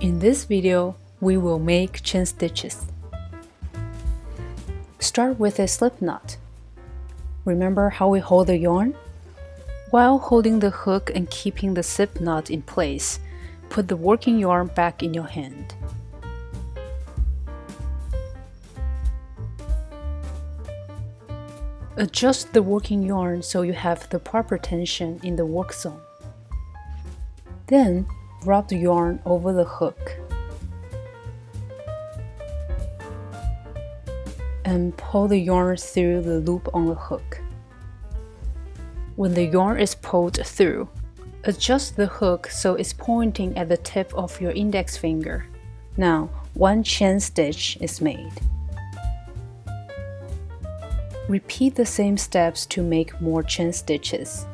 In this video, we will make chain stitches. Start with a slip knot. Remember how we hold the yarn? While holding the hook and keeping the slip knot in place, put the working yarn back in your hand. Adjust the working yarn so you have the proper tension in the work zone. Then, wrap the yarn over the hook and pull the yarn through the loop on the hook. When the yarn is pulled through, adjust the hook so it's pointing at the tip of your index finger. Now, one chain stitch is made. Repeat the same steps to make more chain stitches.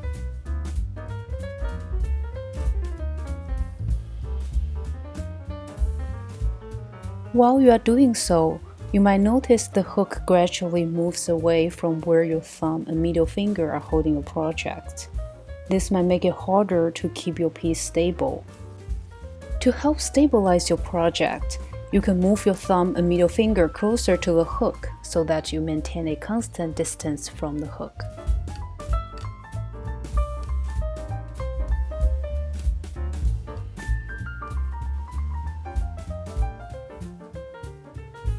While you are doing so, you might notice the hook gradually moves away from where your thumb and middle finger are holding your project. This might make it harder to keep your piece stable. To help stabilize your project, you can move your thumb and middle finger closer to the hook so that you maintain a constant distance from the hook.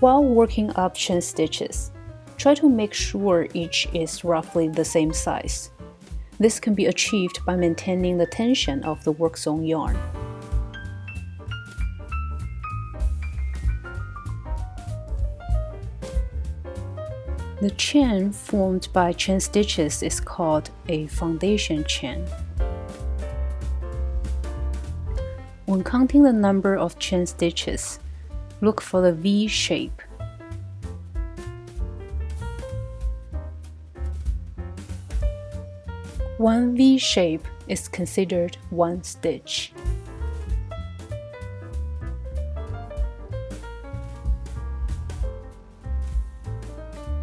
While working up chain stitches, try to make sure each is roughly the same size. This can be achieved by maintaining the tension of the work zone yarn. The chain formed by chain stitches is called a foundation chain. When counting the number of chain stitches, look for the V shape. One V shape is considered one stitch.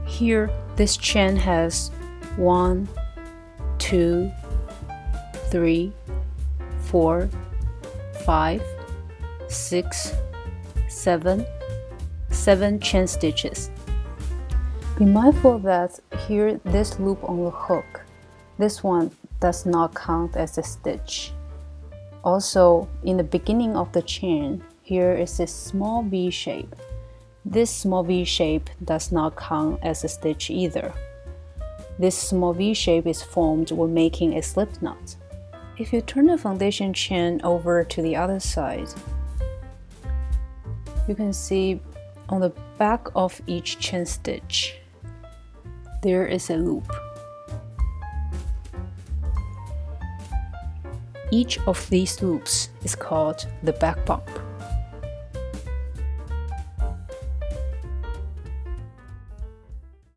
Here, this chain has 1, 2, 3, 4, 5, 6, 7 chain stitches. Be mindful that here this loop on the hook, this one does not count as a stitch. Also, in the beginning of the chain, here is a small V shape. This small V shape does not count as a stitch either. This small V shape is formed when making a slip knot. If you turn the foundation chain over to the other side, you can see on the back of each chain stitch, there is a loop. Each of these loops is called the back bump.